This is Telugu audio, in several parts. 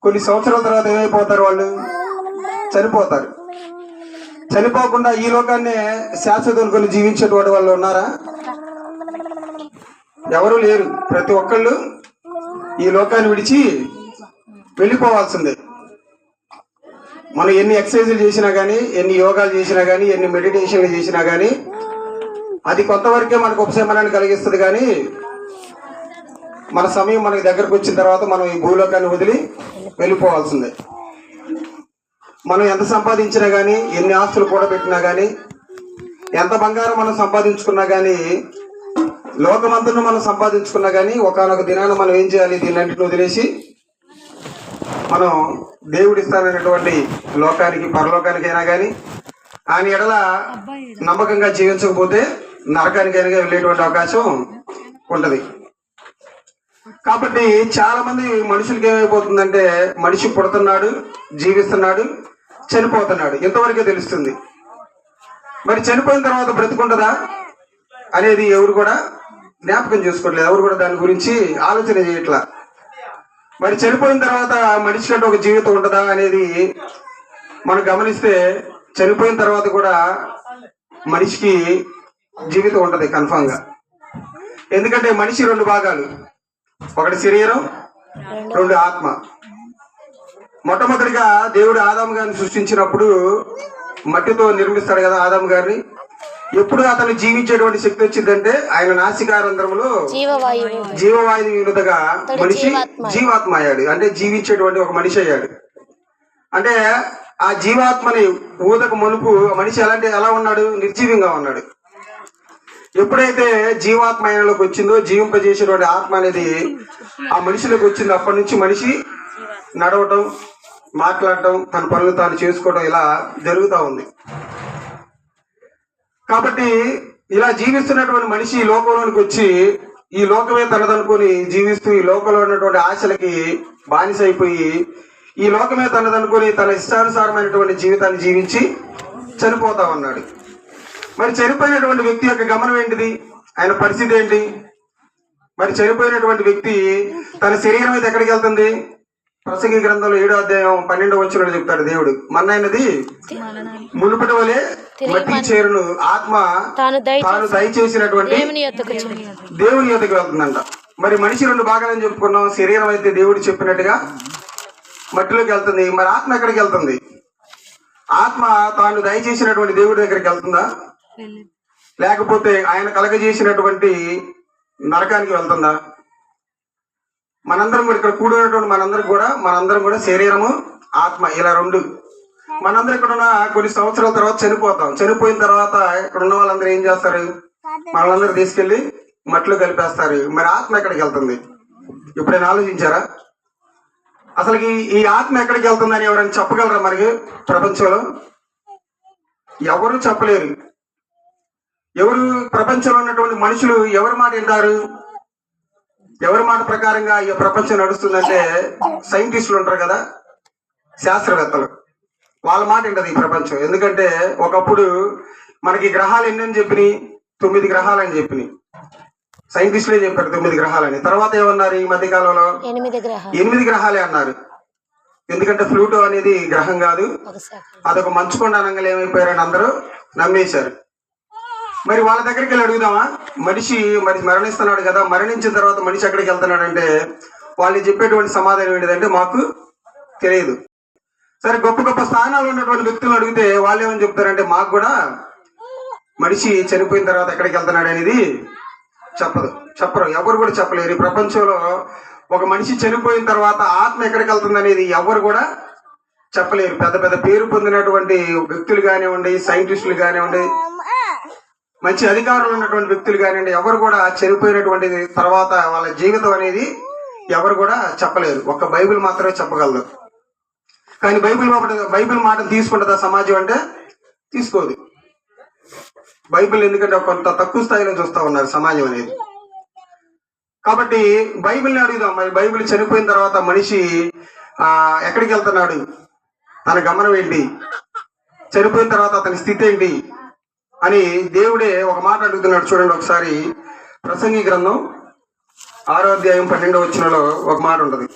కొన్ని సంవత్సరాల తర్వాత ఏమైపోతారు? వాళ్ళు చనిపోతారు. చనిపోకుండా ఈ లోకాన్ని శాశ్వతను జీవించేటువంటి వాళ్ళు ఉన్నారా? ఎవరు లేరు. ప్రతి ఒక్కళ్ళు ఈ లోకాన్ని విడిచి వెళ్ళిపోవాల్సిందే. మనం ఎన్ని ఎక్సర్సైజులు చేసినా కానీ, ఎన్ని యోగాలు చేసినా కానీ, ఎన్ని మెడిటేషన్లు చేసినా కానీ అది కొంతవరకే మనకు ఉపశమనాన్ని కలిగిస్తుంది. కానీ మన సమయం మనకి దగ్గరకు వచ్చిన తర్వాత మనం ఈ భూలోకాన్ని వదిలి వెళ్ళిపోవాల్సిందే. మనం ఎంత సంపాదించినా కానీ, ఎన్ని ఆస్తులు కూడబెట్టినా కానీ, ఎంత బంగారం మనం సంపాదించుకున్నా కానీ, లోకమంతను మనం సంపాదించుకున్నా కానీ ఒకానొక దినాన మనం ఏం చేయాలి? దీన్నంటిని వదిలేసి మనం దేవుడిస్తానటువంటి లోకానికి, పరలోకానికైనా కానీ ఆయన ఎడల నమ్మకంగా జీవించకపోతే నరకానికైనా వెళ్ళేటువంటి అవకాశం ఉంటుంది. కాబట్టి చాలా మంది మనుషులకి ఏమైపోతుందంటే, మనిషి పుడుతున్నాడు, జీవిస్తున్నాడు, చనిపోతున్నాడు, ఇంతవరకే తెలుస్తుంది. మరి చనిపోయిన తర్వాత బ్రతుకుంటుందా అనేది ఎవరు కూడా జ్ఞాపకం చేసుకోవట్లేదు. ఎవరు కూడా దాని గురించి ఆలోచన చేయట్లా. మరి చనిపోయిన తర్వాత మనిషి కంటే ఒక జీవితం ఉంటుందా అనేది మనం గమనిస్తే, చనిపోయిన తర్వాత కూడా మనిషికి జీవితం ఉంటుంది కన్ఫామ్ గా. ఎందుకంటే మనిషి రెండు భాగాలు, ఒకటి శరీరం, రెండు ఆత్మ. మొట్టమొదటిగా దేవుడు ఆదాము గారిని సృష్టించినప్పుడు మట్టితో నిర్మిస్తాడు కదా ఆదాము గారిని. ఎప్పుడు అతను జీవించేటువంటి శక్తి వచ్చిందంటే ఆయన నాసికారంధ్రంలో జీవవాయువు వినుదగా మనిషి జీవాత్మ అయ్యాడు. అంటే జీవించేటువంటి ఒక మనిషి అయ్యాడు. అంటే ఆ జీవాత్మని ఊదక మునుపు మనిషి ఎలా ఉన్నాడు? నిర్జీవంగా ఉన్నాడు. ఎప్పుడైతే జీవాత్మ ఆయనలోకి వచ్చిందో, జీవింపజేసేటువంటి ఆత్మ అనేది ఆ మనిషిలోకి వచ్చిందో, అప్పటి నుంచి మనిషి నడవటం, మాట్లాడటం, తన పనులు తాను చేసుకోవడం ఇలా జరుగుతూ ఉంది. కాబట్టి ఇలా జీవిస్తున్నటువంటి మనిషి ఈ లోకంలోనికి వచ్చి ఈ లోకమే తనదనుకొని జీవిస్తూ ఈ లోకంలో ఉన్నటువంటి ఆశలకి బానిస అయిపోయి ఈ లోకమే తనదనుకొని తన ఇష్టానుసారమైనటువంటి జీవితాన్ని జీవించి చనిపోతా ఉన్నాడు. మరి చనిపోయినటువంటి వ్యక్తి యొక్క గమనం ఏంటిది? ఆయన పరిస్థితి ఏంటి? మరి చనిపోయినటువంటి వ్యక్తి తన శరీరం అయితే ఎక్కడికి వెళ్తుంది? ప్రసంగి గ్రంథంలో 7వ అధ్యాయం 12వ వచనంలో చెప్తాడు దేవుడు, మన్నైనది మునుపటి వలె మట్టి చేరును, ఆత్మ తాను దయచేసినటువంటి దేవుని యొద్దకు వెళ్తుందంట. మరి మనిషి రెండు భాగాలని చెప్పుకున్నాం. శరీరం అయితే దేవుడు చెప్పినట్టుగా మట్టిలోకి వెళ్తుంది. మరి ఆత్మ ఎక్కడికి వెళ్తుంది? ఆత్మ తాను దయచేసినటువంటి దేవుడి దగ్గరికి వెళ్తుందా? లేకపోతే ఆయన కలగజేసినటువంటి నరకానికి వెళ్తుందా? మనందరం కూడా ఇక్కడ కూడినటువంటి మనందరం కూడా శరీరము, ఆత్మ ఇలా రెండు. మనందరం ఇక్కడ ఉన్న కొన్ని సంవత్సరాల తర్వాత చనిపోతాం. చనిపోయిన తర్వాత ఇక్కడ ఉన్న వాళ్ళందరూ ఏం చేస్తారు? మనలందరూ తీసుకెళ్లి మట్టిలో కలిపేస్తారు. మరి ఆత్మ ఎక్కడికి వెళ్తుంది? ఎప్పుడైనా ఆలోచించారా? అసలుకి ఈ ఆత్మ ఎక్కడికి వెళ్తుందని ఎవరైనా చెప్పగలరా? మరి ప్రపంచంలో ఎవరు చెప్పలేరు. ఎవరు ప్రపంచంలో ఉన్నటువంటి మనుషులు ఎవరి మాట వింటారు? ఎవరి మాట ప్రకారంగా ఈ ప్రపంచం నడుస్తుందంటే సైంటిస్టులు ఉంటారు కదా, శాస్త్రవేత్తలు, వాళ్ళ మాట వింటది ఈ ప్రపంచం. ఎందుకంటే ఒకప్పుడు మనకి గ్రహాలు ఎన్నని చెప్పినాయి? 9 గ్రహాలని చెప్పినాయి. సైంటిస్టులే చెప్పారు 9 గ్రహాలని. తర్వాత ఏమన్నారు? ఈ మధ్య కాలంలో 8 గ్రహాలే అన్నారు. ఎందుకంటే ప్లూటో అనేది గ్రహం కాదు, అదొక మంచుకొండ అనంగా ఏమైపోయారని అందరూ నమ్మేశారు. మరి వాళ్ళ దగ్గరికి వెళ్ళి అడుగుదామా? మనిషి మరి మరణిస్తున్నాడు కదా, మరణించిన తర్వాత మనిషి ఎక్కడికి వెళ్తున్నాడంటే వాళ్ళు చెప్పేటువంటి సమాధానం ఏంటిదంటే మాకు తెలియదు. సరే, గొప్ప గొప్ప స్థానాలు ఉన్నటువంటి వ్యక్తులను అడిగితే వాళ్ళు ఏమని చెప్తారంటే మాకు కూడా మనిషి చనిపోయిన తర్వాత ఎక్కడికి వెళ్తున్నాడు అనేది చెప్పరు. ఎవరు కూడా చెప్పలేరు. ఈ ప్రపంచంలో ఒక మనిషి చనిపోయిన తర్వాత ఆత్మ ఎక్కడికి వెళ్తుంది అనేది ఎవరు కూడా చెప్పలేరు. పెద్ద పెద్ద పేరు పొందినటువంటి వ్యక్తులు కానివ్వండి, సైంటిస్టులు కానివ్వండి, మంచి అధికారులు ఉన్నటువంటి వ్యక్తులు కానివ్వండి, ఎవరు కూడా చనిపోయినటువంటి తర్వాత వాళ్ళ జీవితం అనేది ఎవరు కూడా చెప్పలేరు. ఒక్క బైబిల్ మాత్రమే చెప్పగలరు. కానీ బైబిల్ మాట తీసుకుంటుందా సమాజం అంటే? తీసుకోదు. బైబిల్ ఎందుకంటే కొంత తక్కువ స్థాయిలో చూస్తా ఉన్నారు సమాజం అనేది. కాబట్టి బైబిల్ని అడుగుదాం. మరి బైబిల్ చనిపోయిన తర్వాత మనిషి ఎక్కడికి వెళ్తున్నాడు, తన గమనం ఏంటి, చనిపోయిన తర్వాత అతని స్థితి ఏంటి అని దేవుడే ఒక మాట అడుగుతున్నాడు. చూడండి ఒకసారి, ప్రసంగి గ్రంథం 6వ అధ్యాయం 12వ వచనంలో ఒక మాట ఉంటుంది.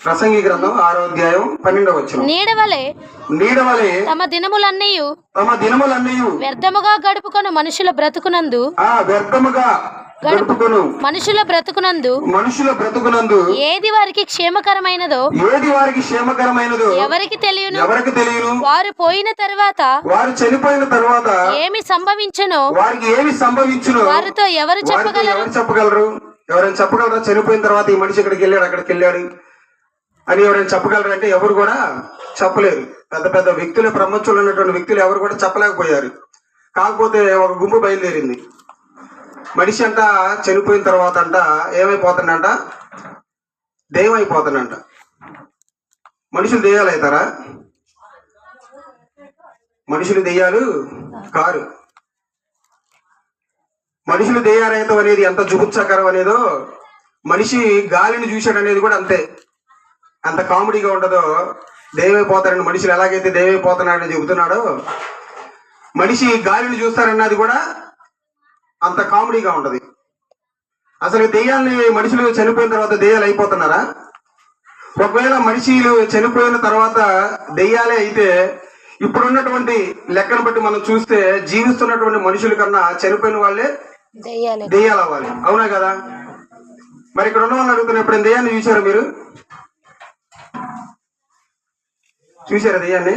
ప్రసంగి గ్రంథం 6వ అధ్యాయం 12వ వచనం. నీడవలే తమ దినములన్నీ వ్యర్థముగా గడుపుకొను మనుషుల బ్రతుకునందు మనుషుల బ్రతుకునందు ఏది వారికి క్షేమకరమైనదో ఎవరికి తెలియను. వారు చనిపోయిన తర్వాత ఏమి సంభవించునో వారితో ఎవరు చెప్పగలరు? ఎవరైనా చెప్పగలరా? చనిపోయిన తర్వాత ఈ మనిషి ఇక్కడికి వెళ్ళాడు, అక్కడికి వెళ్ళాడు అని ఎవరైనా చెప్పగలరు అంటే ఎవరు కూడా చెప్పలేరు. పెద్ద పెద్ద వ్యక్తులు, ప్రపంచంలో ఉన్నటువంటి వ్యక్తులు ఎవరు కూడా చెప్పలేకపోయారు. కాకపోతే ఒక గుంపు బయలుదేరింది. మనిషి అంట చనిపోయిన తర్వాత అంట ఏమైపోతుందంట? దెయ్యం అయిపోతుందంట. మనుషులు దెయ్యాలు అవుతారా? మనుషులు దెయ్యాలు కారు. మనుషులు దెయ్యాలైతం అనేది ఎంత జుగుప్సకరం అనేదో, మనిషి గాలిని చూశాడు అనేది కూడా అంతే, అంత కామెడీగా ఉంటుందో. దెయ్యమైపోతారని మనుషులు ఎలాగైతే దెయ్యమైపోతున్నాడని చెబుతున్నాడో, మనిషి గాలిని చూస్తారన్నది కూడా అంత కామెడీగా ఉంటది. అసలు దెయ్యాల్ని మనుషులు చనిపోయిన తర్వాత దెయ్యాలు అయిపోతున్నారా? ఒకవేళ మనుషులు చనిపోయిన తర్వాత దెయ్యాలే అయితే ఇప్పుడున్నటువంటి లెక్కను బట్టి మనం చూస్తే జీవిస్తున్నటువంటి మనుషుల కన్నా చనిపోయిన వాళ్ళే దెయ్యాలు అవ్వాలి. అవునా కదా? మరి ఇక్కడ ఉన్న వాళ్ళని అడుగుతున్నా, ఎప్పుడైనా దెయ్యాన్ని చూసారా? మీరు చూసారా దెయ్యాన్ని?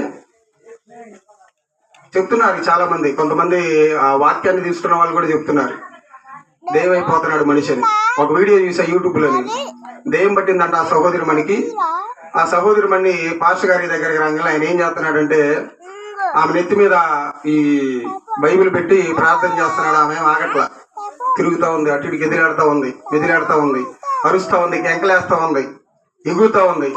చెప్తున్నారు చాలా మంది. కొంతమంది ఆ వాక్యాన్ని తీసుకున్న వాళ్ళు కూడా చెప్తున్నారు దెయ్యం అయిపోతున్నాడు మనిషి అని. ఒక వీడియో చూసా యూట్యూబ్ లో, దెయ్యం పట్టిందంట ఆ సహోదరి మణికి. ఆ సహోదరి మణి పాస్టర్ గారి దగ్గరికి రాగానే ఆయన ఏం చేస్తున్నాడంటే ఆమె నెత్తి మీద ఈ బైబిల్ పెట్టి ప్రార్థన చేస్తున్నాడు. ఆమె ఆగట్లా, తిరుగుతా ఉంది, అటు ఇటుకి మెదిలాడుతా ఉంది, అరుస్తా ఉంది, కెంకలేస్తా ఉంది, ఎగురుతా ఉంది.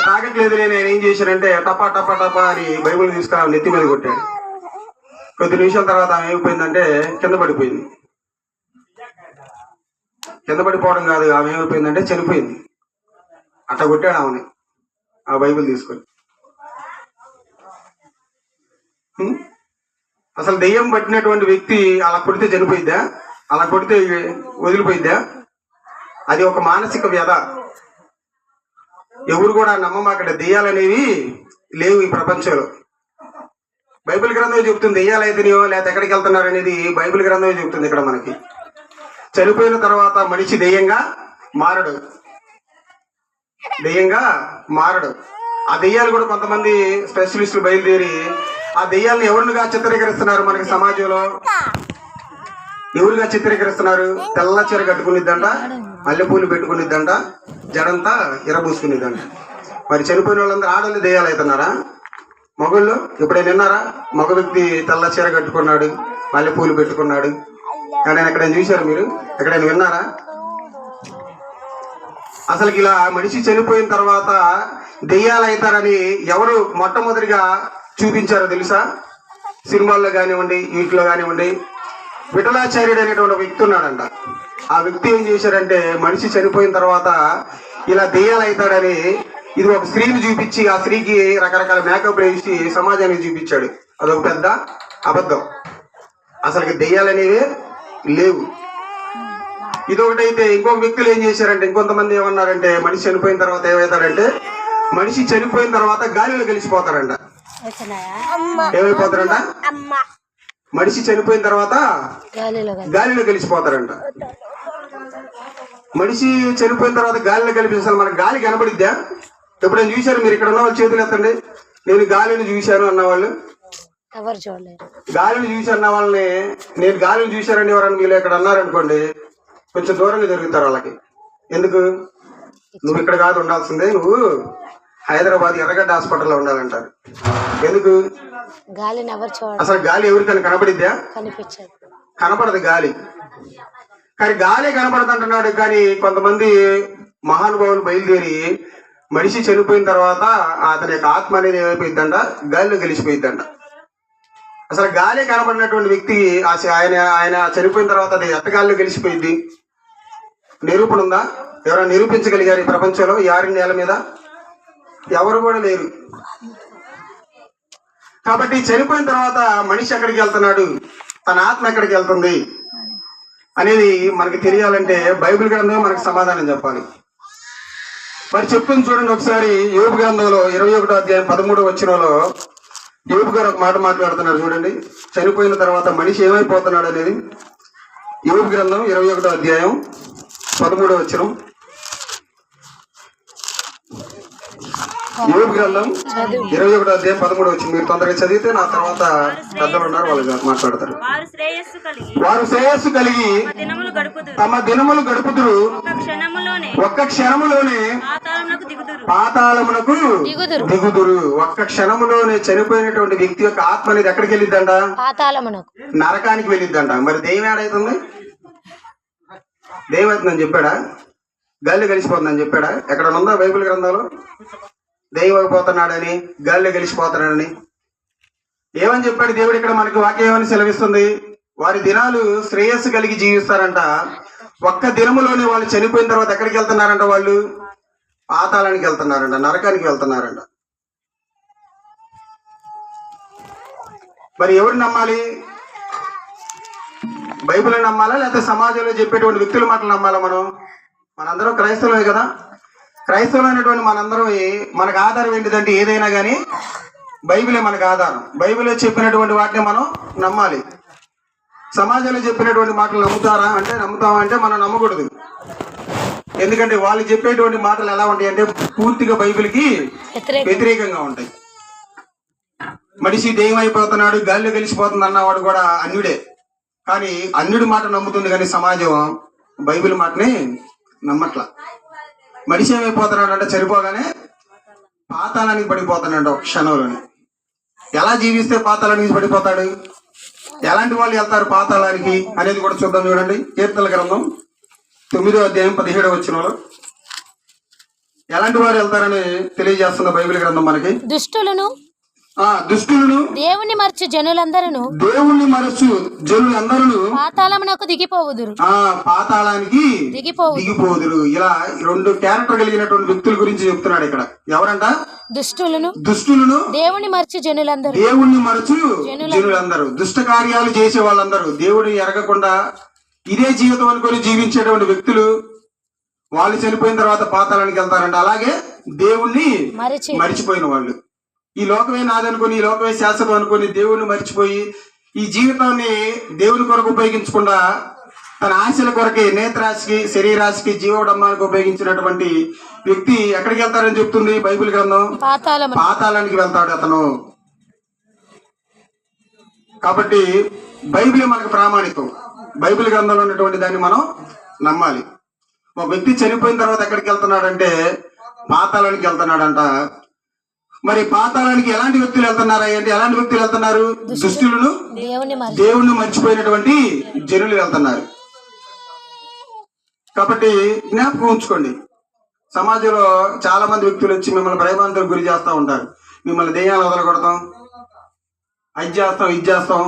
తాగట్లేదు. నేను ఏం చేశానంటే టపా టపా టపా అని బైబిల్ తీసుకురా నెత్తి మీద కొట్టాడు. కొద్ది నిమిషాల తర్వాత ఆమె ఏమైపోయిందంటే కింద పడిపోయింది. కింద పడిపోవడం కాదు, ఆమె ఏమైపోయిందంటే చనిపోయింది. అట్లా కొట్టాడు ఆమెని ఆ బైబిల్ తీసుకొని. అసలు దెయ్యం పట్టినటువంటి వ్యక్తి అలా కొడితే చనిపోయిద్దా? అలా కొడితే వదిలిపోయిద్దా? అది ఒక మానసిక వ్యధ. ఎవరు కూడా నమ్మమాకట. దెయ్యాలనేవి లేవు ఈ ప్రపంచంలో. బైబిల్ గ్రంథం చెబుతుంది దెయ్యాలు అయితేనేయో లేకపోతే ఎక్కడికి వెళ్తున్నారు అనేది బైబిల్ గ్రంథమే చెబుతుంది. ఇక్కడ మనకి చనిపోయిన తర్వాత మనిషి దెయ్యంగా మారడు. ఆ దెయ్యాలు కూడా కొంతమంది స్పెషలిస్టులు బయలుదేరి ఆ దెయ్యాలను ఎవరుగా చిత్రీకరిస్తున్నారు మనకి సమాజంలో? ఎవరుగా చిత్రీకరిస్తున్నారు? తెల్ల చీర కట్టుకునిద్దంట, మల్లెపూలు పెట్టుకునిద్దంట, జడంతా ఇరబూసుకునిద్దంట. మరి చనిపోయిన వాళ్ళందరూ ఆడవాళ్ళు దెయ్యాలు అవుతున్నారా? మగళ్ళు ఎప్పుడైనా విన్నారా? మగ వ్యక్తి తెల్ల చీర కట్టుకున్నాడు, మల్లెపూలు పెట్టుకున్నాడు కానీ ఎక్కడైనా చూశారు మీరు? ఎక్కడైనా విన్నారా? అసలు ఇలా మనిషి చనిపోయిన తర్వాత దెయ్యాలు అవుతారని ఎవరు మొట్టమొదటిగా చూపించారో తెలుసా? సినిమాల్లో కానివ్వండి, వీటిలో కానివ్వండి, విఠలాచార్యుడు అనేటువంటి వ్యక్తి ఉన్నాడంట. ఆ వ్యక్తి ఏం చేశారంటే మనిషి చనిపోయిన తర్వాత ఇలా దెయ్యాలు అవుతాడని ఇది ఒక స్త్రీని చూపించి ఆ స్త్రీకి రకరకాల మేకప్ వేసి సమాజానికి చూపించాడు. అదొక పెద్ద అబద్ధం. అసలు దెయ్యాలు అనేవి లేవు. ఇదొకటైతే ఇంకొక వ్యక్తులు ఏం చేశారంటే, ఇంకొంతమంది ఏమన్నారంటే మనిషి చనిపోయిన తర్వాత ఏమవుతాడంటే మనిషి చనిపోయిన తర్వాత గాలిలో కలిసిపోతాడంట. ఏమైపోతారంట? మనిషి చనిపోయిన తర్వాత గాలిలో కలిసిపోతారంట. మనిషి చనిపోయిన తర్వాత గాలిలో కలిపి అసలు మనకు గాలి కనబడిద్దా? ఎప్పుడైనా చూశారు మీరు? ఇక్కడ ఉన్న వాళ్ళు చేతులు ఎత్తండి. నేను గాలిని చూశాను అన్నవాళ్ళు. గాలిని చూసి అన్న వాళ్ళని నేను గాలిని చూశారని ఎవరన్నా మీరు ఇక్కడ అన్నారనుకోండి, కొంచెం దూరంగా జరుగుతారు వాళ్ళకి. ఎందుకు? నువ్వు ఇక్కడ కాదు ఉండాల్సిందే, నువ్వు హైదరాబాద్ ఎర్రగడ్డ హాస్పిటల్లో ఉండాలంటారు. ఎందుకు? అసలు గాలి ఎవరికైనా కనపడిద్దా? కనపడదు గాలి. కానీ గాలి కనపడదు అంటున్నాడు. కానీ కొంతమంది మహానుభావులు బయలుదేరి మనిషి చనిపోయిన తర్వాత అతని యొక్క ఆత్మ అనేది ఏమైపోయిద్దంట? గాలిలో గెలిచిపోయిద్దంట. అసలు గాలి కనపడినటువంటి వ్యక్తి ఆయన చనిపోయిన తర్వాత అది ఎట్టగాలిలో గెలిచిపోయింది? నిరూపణ ఉందా? ఎవరైనా నిరూపించగలిగారు ఈ ప్రపంచంలో? ఈ 6 నేల మీద ఎవరు కూడా లేరు. కాబట్టి చనిపోయిన తర్వాత మనిషి ఎక్కడికి వెళ్తున్నాడు, తన ఆత్మ ఎక్కడికి వెళ్తుంది అనేది మనకి తెలియాలంటే బైబిల్ గ్రంథం మనకు సమాధానం చెప్పాలి. మరి చెప్తుంది చూడండి ఒకసారి యోబు గ్రంథంలో 21వ అధ్యాయం 13వ వచనంలో యోబు గారు ఒక మాట మాట్లాడుతున్నారు చూడండి, చనిపోయిన తర్వాత మనిషి ఏమైపోతున్నాడు అనేది. యోబు గ్రంథం 21వ అధ్యాయం 13వ వచనం. యోబు గ్రంథం 21వ అధ్యాయం 13వ వచనం. మీరు తొందరగా చదివితే నా తర్వాత పెద్దలు ఉన్నారు, వాళ్ళు మాట్లాడతారు. వారు శ్రేయస్సు కలిగి తమ దినములు గడుపుదురు, ఒక్క క్షణములోనే పాతాళమునకు దిగుదురు. ఒక్క క్షణములోనే చనిపోయినటువంటి వ్యక్తి యొక్క ఆత్మ అనేది ఎక్కడికి వెళ్ళిద్దంట? పాతాళమునకు, నరకానికి వెళ్ళిద్దంట. మరి దెయ్యం ఏడైతుంది? దెయ్యం అవుతుందని చెప్పాడా? గాలిలో కలిసిపోతుందని చెప్పాడా? ఎక్కడ ఉందా బైబిల్ గ్రంథంలో దెయ్యం అయిపోతున్నాడని, గాలిలో కలిసిపోతున్నాడని? ఏమని చెప్పాడు దేవుడు ఇక్కడ? మనకి వాక్యం ఏమని సెలవిస్తుంది? వారి దినాలు శ్రేయస్సు కలిగి జీవిస్తారంట. ఒక్క దినములోనే వాళ్ళు చనిపోయిన తర్వాత ఎక్కడికి వెళ్తున్నారంట? వాళ్ళు పాతాళానికి వెళ్తున్నారంట, నరకానికి వెళ్తున్నారంట. మరి ఎవరు నమ్మాలి? బైబిల్ నమ్మాలా, లేకపోతే సమాజంలో చెప్పేటువంటి వ్యక్తుల మాటలు నమ్మాలా? మనందరం క్రైస్తవులే కదా. క్రైస్తవులైనటువంటి మనందరం మనకు ఆధారం ఏంటిదంటే ఏదైనా కానీ బైబిలే మనకు ఆధారం. బైబిల్లో చెప్పినటువంటి వాటిని మనం నమ్మాలి. సమాజంలో చెప్పినటువంటి మాటలు నమ్ముతామా అంటే మనం నమ్మకూడదు. ఎందుకంటే వాళ్ళు చెప్పేటువంటి మాటలు ఎలా ఉంటాయి అంటే పూర్తిగా బైబిల్కి వ్యతిరేకంగా ఉంటాయి. మనిషి దెయ్యం అయిపోతున్నాడు, గాలిలో కలిసిపోతుంది అన్నవాడు కూడా అన్యుడే. కానీ అన్యుడి మాట నమ్ముతుంది, కానీ సమాజం బైబిల్ మాటని నమ్మట్లా. మనిషి ఏమైపోతున్నాడు అంటే చనిపోగానే పాతాళానికి పడిపోతున్నాడు ఒక క్షణంలోనే. ఎలా జీవిస్తే పాతాళానికి పడిపోతాడు? ఎలాంటి వాళ్ళు వెళ్తారు పాతాళానికి అనేది కూడా చూద్దాం. చూడండి, కీర్తనల గ్రంథం 9వ అధ్యాయం 17వ వచనంలో ఎలాంటి వారు వెళ్తారని తెలియజేస్తున్న బైబిల్ గ్రంథం మనకి. దుష్టులను దేవుని మరచు జనులందరూ పాతాళమునకు దిగిపోవుదురు. పాతాళానికి దిగిపోదురు. ఇలా రెండు క్యారెక్టర్ కలిగినటువంటి వ్యక్తుల గురించి చెప్తున్నాడు ఇక్కడ. ఎవరంట? దుష్టులను దేవుని మరచు జనులందరూ, దుష్ట కార్యాలు చేసే వాళ్ళందరూ, దేవుడిని ఎరగకుండా ఇదే జీవితం అనుకొని జీవించేటువంటి వ్యక్తులు వాళ్ళు చనిపోయిన తర్వాత పాతాళానికి వెళ్తారంట. అలాగే దేవుణ్ణి మరిచిపోయిన వాళ్ళు, ఈ లోకమే నాదనుకొని, ఈ లోకమే శాశ్వతం అనుకొని దేవుణ్ణి మర్చిపోయి ఈ జీవితాన్ని దేవుని కొరకు ఉపయోగించకుండా తన ఆశల కొరకే, నేత్రాశకి, శరీరాశకి, జీవోడమ్మానికి ఉపయోగించినటువంటి వ్యక్తి ఎక్కడికి వెళ్తారని చెప్తుంది బైబిల్ గ్రంథం? పాతాళానికి వెళ్తాడు అతను. కాబట్టి బైబిల్ మనకు ప్రామాణికం. బైబిల్ గ్రంథంలో ఉన్నటువంటి దాన్ని మనం నమ్మాలి. ఒక వ్యక్తి చనిపోయిన తర్వాత ఎక్కడికి వెళ్తున్నాడంటే పాతాళానికి వెళ్తున్నాడంట. మరి పాతాళానికి ఎలాంటి వ్యక్తులు వెళ్తున్నారా అంటే ఎలాంటి వ్యక్తులు వెళ్తున్నారు? దుష్టులను, దేవుణ్ణి మర్చిపోయినటువంటి జనులు వెళ్తున్నారు. కాబట్టి జ్ఞాపకం ఉంచుకోండి, సమాజంలో చాలా మంది వ్యక్తులు వచ్చి మిమ్మల్ని భయభ్రాంతులకు గురి చేస్తూ ఉంటారు. మిమ్మల్ని దెయ్యాలు వదలగొడతాం, అది చేస్తాం, ఇది చేస్తాం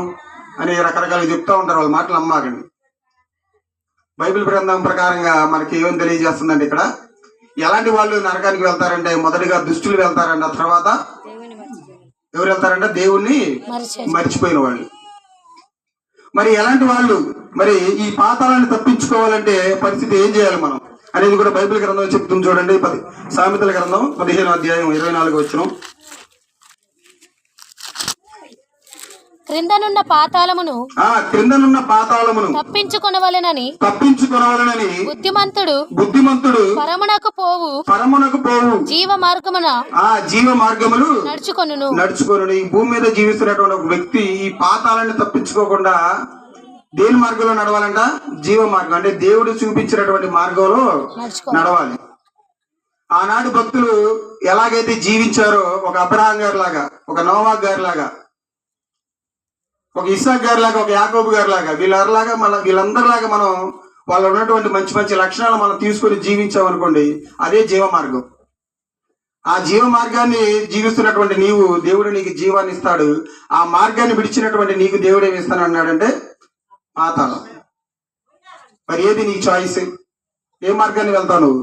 అని రకరకాలుగా చెప్తా ఉంటారు. వాళ్ళ మాటలు నమ్మకండి. బైబిల్ గ్రంథం ప్రకారంగా మనకి ఏమని తెలియజేస్తుందంటే ఇక్కడ ఎలాంటి వాళ్ళు నరకానికి వెళ్తారంటే మొదటిగా దుష్టులు వెళ్తారంట. తర్వాత ఎవరు వెళ్తారంటే దేవుణ్ణి మర్చిపోయిన వాళ్ళు. మరి ఎలాంటి వాళ్ళు మరి ఈ పాతాళాన్ని తప్పించుకోవాలంటే పరిస్థితి ఏం చేయాలి మనం అనేది కూడా బైబిల్ గ్రంథం చెప్తుంది. చూడండి, సామెతల గ్రంథం 15వ అధ్యాయం 24వ వచనం. క్రిందనున్న పాతాళమును తప్పించుకొనవలెనని బుద్ధిమంతుడు పరమునకు పోవు జీవ మార్గములు నడుచుకొనును. ఈ భూమి మీద జీవిస్తున్నటువంటి ఒక వ్యక్తి ఈ పాతాళాన్ని తప్పించుకోకుండా దేని మార్గంలో నడవాలంట? జీవ మార్గం, అంటే దేవుడు చూపించినటువంటి మార్గంలో నడవాలి. ఆనాడు భక్తులు ఎలాగైతే జీవించారో, ఒక అబ్రహాం గారి లాగా, ఒక నోవా గారి లాగా, ఒక ఇస్సాక్ గారి లాగా, ఒక యాకోబు గారి లాగా, వీళ్ళందరిలాగా మనం వాళ్ళు ఉన్నటువంటి మంచి మంచి లక్షణాలు మనం తీసుకొని జీవించామనుకోండి, అదే జీవ మార్గం. ఆ జీవ మార్గాన్ని జీవిస్తున్నటువంటి నీవు దేవుడు నీకు జీవాన్ని ఇస్తాడు. ఆ మార్గాన్ని విడిచినటువంటి నీకు దేవుడు ఏమి ఇస్తాను అన్నాడంటే పాతాళం. మరి ఏది నీ చాయిస్? ఏ మార్గాన్ని వెళ్తావు నువ్వు?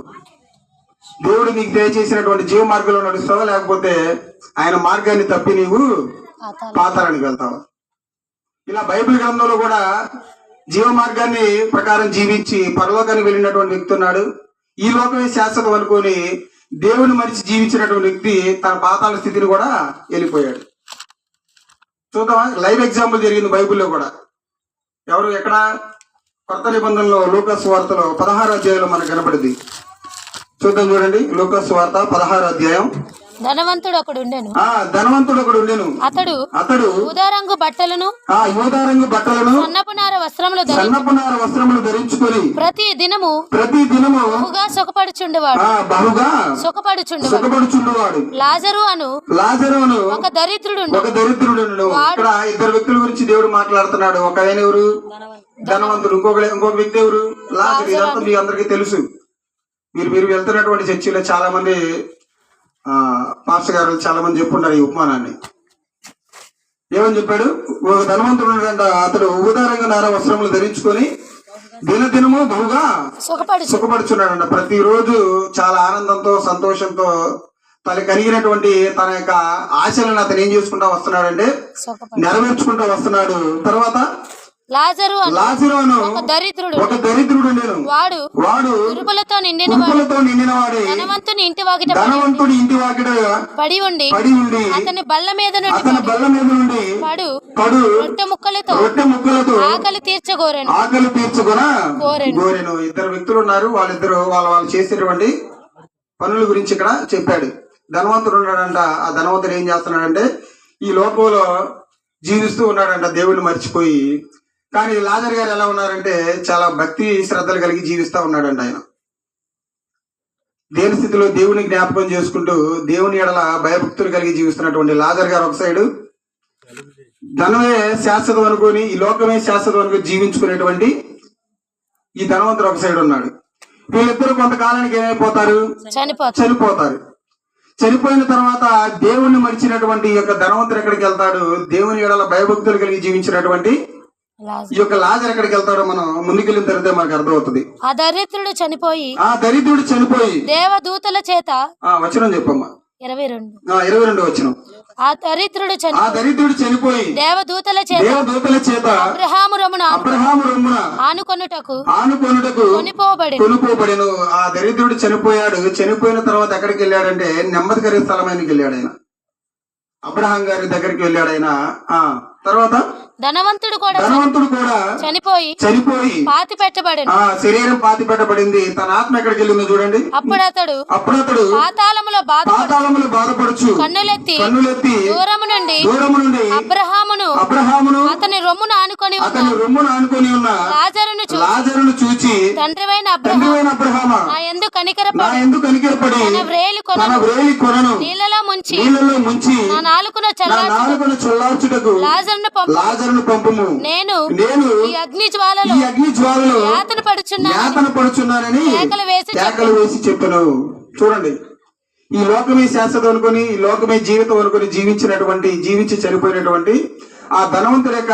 దేవుడు నీకు దయచేసినటువంటి జీవ మార్గంలో నడుస్తావా, లేకపోతే ఆయన మార్గాన్ని తప్పి నీవు పాతాళానికి వెళ్తావా? ఇలా బైబిల్ గ్రంథంలో కూడా జీవ మార్గాన్ని ప్రకారం జీవించి పరలోకానికి వెళ్ళినటువంటి వ్యక్తి ఉన్నాడు. ఈ లోకమే శాశ్వతం అనుకొని దేవుని మరిచి జీవించినటువంటి వ్యక్తి తన పాతాళ స్థితిని కూడా వెళ్ళిపోయాడు. చూద్దామా, లైవ్ ఎగ్జాంపుల్ జరిగింది బైబిల్లో కూడా. ఎవరు ఎక్కడ? కొత్త నిబంధనలో లూకాసు వార్తలో 16వ అధ్యాయంలో మనకు కనపడింది. చూద్దాం, చూడండి. లూకాసు వార్త 16వ అధ్యాయం. ధనవంతుడు ఒకడు ఉండెను. ధనవంతుడు ఒకడు ఉండెను. అతడు ఊదారంగు బట్టలను సన్నపునార వస్త్రములు ధరించుకొని ప్రతి దినము బహుగా బహుగా సుఖపడుచుండువాడు. లాజరు అను ఒక దరిద్రుడు. ఇక్కడ ఇద్దరు వ్యక్తుల గురించి దేవుడు మాట్లాడుతున్నాడు. ఒక ఆయన ఎవరు? ధనవంతుడు. ఇంకొక వ్యక్తి ఎవరు? లాజరు. ఇదంతా మీ అందరికీ తెలుసు. మీరు వెళ్తున్నటువంటి చర్చిలో చాలా మంది పాస్టర్ గారు చాలా మంది చెప్పుంటారు ఈ ఉపమానాన్ని. ఏమని చెప్పాడు? ఒక ధనవంతుడు ఉన్నాడంట. అతడు ఊదారంగా నార వస్త్రములు ధరించుకొని దినదినము బహుగా సుఖపడుచున్నాడంట. ప్రతిరోజు చాలా ఆనందంతో సంతోషంతో కలిగినటువంటి తన యొక్క ఆశలను అతను ఏం చేసుకుంటా వస్తున్నాడంటే నెరవేర్చుకుంటూ వస్తున్నాడు. తర్వాత లాజరు ఒక దరిద్రుడు. వాడు తురుపులతో నిండిన వాడే ధనవంతుని ఇంటి వాకిట పడి ఉండి అతని బల్ల మీద నుండి పడు రొట్టె ముక్కలతో ఆకలి తీర్చగోరెను. ఇద్దరు వ్యక్తులు ఉన్నారు. వాళ్ళు చేసేటువంటి పనుల గురించి ఇక్కడ చెప్పాడు. ధనవంతుడు ఉన్నాడంట. ఆ ధనవంతుడు ఏం చేస్తున్నాడంటే ఈ లోకంలో జీవిస్తూ ఉన్నాడంట, దేవుడిని మర్చిపోయి. కానీ లాజర్ గారు ఎలా ఉన్నారంటే చాలా భక్తి శ్రద్ధలు కలిగి జీవిస్తా ఉన్నాడంట. ఆయన దేని స్థితిలో దేవుని జ్ఞాపకం చేసుకుంటూ దేవుని ఎడల భయభక్తులు కలిగి జీవిస్తున్నటువంటి లాజర్ గారు ఒక సైడు ధనమే శాశ్వతం అనుకొని ఈ లోకమే శాశ్వతం అనుకుని జీవించుకునేటువంటి ఈ ధనవంతుడు ఒక సైడ్ ఉన్నాడు. వీళ్ళిద్దరు కొంతకాలానికి ఏమైపోతారు? చనిపోతారు. చనిపోయిన తర్వాత దేవుణ్ణి మరిచినటువంటి ఈ యొక్క ధనవంతుడు ఎక్కడికి వెళ్తాడు? దేవుని ఎడల భయభక్తులు కలిగి జీవించినటువంటి ఈ యొక్క లాజర్ ఎక్కడికి వెళ్తాడో మనం ముందుకెళ్ళిన తర్వాత మనకు అర్థమవుతుంది. ఆ దరిద్రుడు చనిపోయి దేవదూతల చేత వచనం చెప్పమ్మా. 22 వచనం. ఆ దరిద్రుడు చనిపోయి దేవదూతల చేత అబ్రహాము రొమ్మున ఆనుకొనుటకు కొనుకోబడెను. ఆ దరిద్రుడు చనిపోయాడు. చనిపోయిన తర్వాత ఎక్కడికి వెళ్ళాడంటే నెమ్మది కలిగిన స్థలమైనకి వెళ్ళాడు. ఆయన అబ్రహాం గారి దగ్గరికి వెళ్ళాడు. ఆయన తర్వాత ధనవంతుడు కూడా చనిపోయి పాతి పెట్టబడెను. శరీరం పాతి పెట్టబడింది. తన ఆత్మ ఎక్కడికి వెళ్ళిందో చూడండి. అప్పుడు అతడు పాతాళములో బాధపడుచు కన్నులెత్తి దూరము నుండి అబ్రహామును అతని రొమ్మును ఆనుకొని ఉన్న లాజరును చూచి తండ్రివైన అబ్రహామా నా యందు కనికరపడి తన వ్రేలి కొనను నీళ్లలో ముంచి నా నాలుకను చల్లార్చుటకు లాజరును పంపుము. నేను ఈ అగ్ని జ్వాలలో యాతన పడుచున్నానని కేకలు వేసి చెప్పను. చూడండి, ఈ లోకమే శాశ్వతం అనుకుని ఈ లోకమే జీవితం అనుకుని జీవించి చనిపోయినటువంటి ఆ ధనవంతుడి యొక్క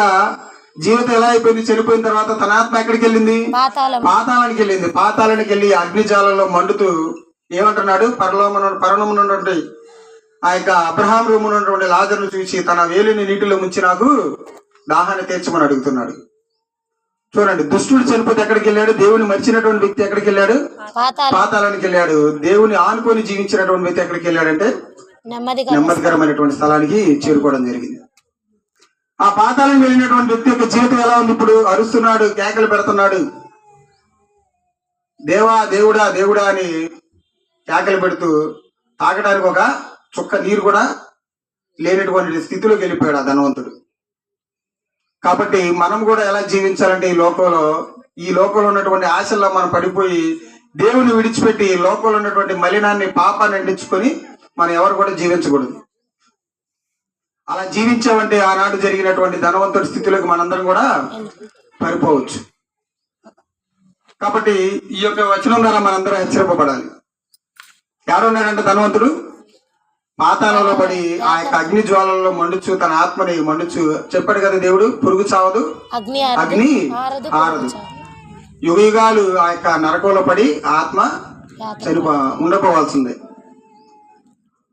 జీవితం ఎలా అయిపోయింది? చనిపోయిన తర్వాత తన ఆత్మ ఎక్కడికి వెళ్ళింది? పాతాళానికి వెళ్ళింది. పాతాళానికి వెళ్ళి అగ్నిజాలలో మండుతూ ఏమంటున్నాడు? పరలోకమునున్నటువంటి ఆ యొక్క అబ్రహాం రూమున ఉన్నటువంటి లాజరును చూసి తన వేలిని నీటిలో ముంచి నాకు దాహాన్ని తీర్చమని అడుగుతున్నాడు. చూడండి, దుష్టుడు చనిపోతే ఎక్కడికి వెళ్ళాడు? దేవుని మర్చినటువంటి వ్యక్తి ఎక్కడికి వెళ్ళాడు? పాతాళానికి వెళ్ళాడు. దేవుని ఆనుకొని జీవించినటువంటి వ్యక్తి ఎక్కడికి వెళ్ళాడంటే నెమ్మదికరమైనటువంటి స్థలానికి చేరుకోవడం జరిగింది. ఆ పాతాళం వెళ్ళినటువంటి వ్యక్తి యొక్క జీవితం ఎలా ఉంది? ఇప్పుడు అరుస్తున్నాడు, కేకలు పెడుతున్నాడు, దేవా దేవుడా దేవుడా అని కేకలు పెడుతూ తాగడానికి ఒక చుక్క నీరు కూడా లేనటువంటి స్థితిలోకి వెళ్ళిపోయాడు ఆ ధనవంతుడు. కాబట్టి మనం కూడా ఎలా జీవించాలంటే ఈ లోకంలో ఉన్నటువంటి ఆశల్లో మనం పడిపోయి దేవుని విడిచిపెట్టి లోకంలో ఉన్నటువంటి మలినాన్ని పాపాన్ని అంటించుకొని మనం ఎవరు కూడా జీవించకూడదు. అలా జీవించామంటే ఆనాడు జరిగినటువంటి ధనవంతుడి స్థితిలోకి మనందరం కూడా పడిపోవచ్చు. కాబట్టి ఈ యొక్క వచనం ద్వారా మనందరం హెచ్చరింపబడాలి. ఎవరున్నాడంటే ధనవంతుడు పాతాళంలో పడి ఆ యొక్క అగ్ని జ్వాలలో మండుచు తన ఆత్మని మండుచు చెప్పాడు కదా దేవుడు, పురుగు చావదు అగ్ని ఆరదు. యుగాలు ఆ యొక్క నరకంలో పడి ఆత్మ ఉండపోవాల్సిందే.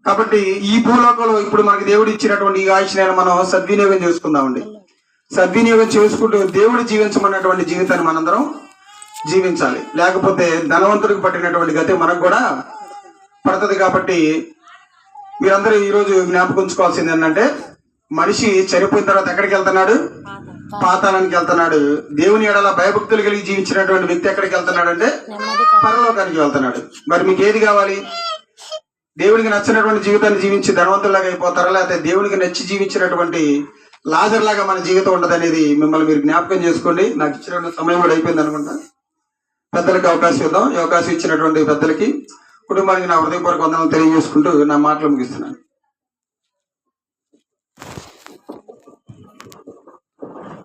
కాబట్టి ఈ భూలోకంలో ఇప్పుడు మనకి దేవుడు ఇచ్చినటువంటి ఈ ఆయుష్ని మనం సద్వినియోగం చేసుకుందామండి. సద్వినియోగం చేసుకుంటూ దేవుడు జీవించమన్నటువంటి జీవితాన్ని మనందరం జీవించాలి. లేకపోతే ధనవంతుడికి పట్టినటువంటి గతి మనకు కూడా పడుతుంది. కాబట్టి మీరందరూ ఈరోజు జ్ఞాపకం ఉంచుకోవాల్సింది ఏంటంటే, మనిషి చనిపోయిన తర్వాత ఎక్కడికి వెళ్తున్నాడు? పాతాళానికి వెళ్తున్నాడు. దేవుని ఎడల భయభక్తులు కలిగి జీవించినటువంటి వ్యక్తి ఎక్కడికి వెళ్తున్నాడు అంటే పరలోకానికి వెళ్తున్నాడు. మరి మీకు ఏది కావాలి? దేవునికి నచ్చినటువంటి జీవితాన్ని జీవించి ధనవంతులాగా అయిపోతారా, లేకపోతే దేవునికి నచ్చి జీవించినటువంటి లాజర్ లాగా మన జీవితం ఉండదు అనేది మిమ్మల్ని మీరు జ్ఞాపకం చేసుకోండి. నాకు ఇచ్చిన సమయం కూడా అయిపోయింది అనుకుంటా. పెద్దలకి అవకాశం ఇద్దాం. ఈ అవకాశం ఇచ్చినటువంటి పెద్దలకి, కుటుంబానికి నా హృదయపూర్వక వందనాలు తెలియజేసుకుంటూ నా మాటలు ముగిస్తున్నాను.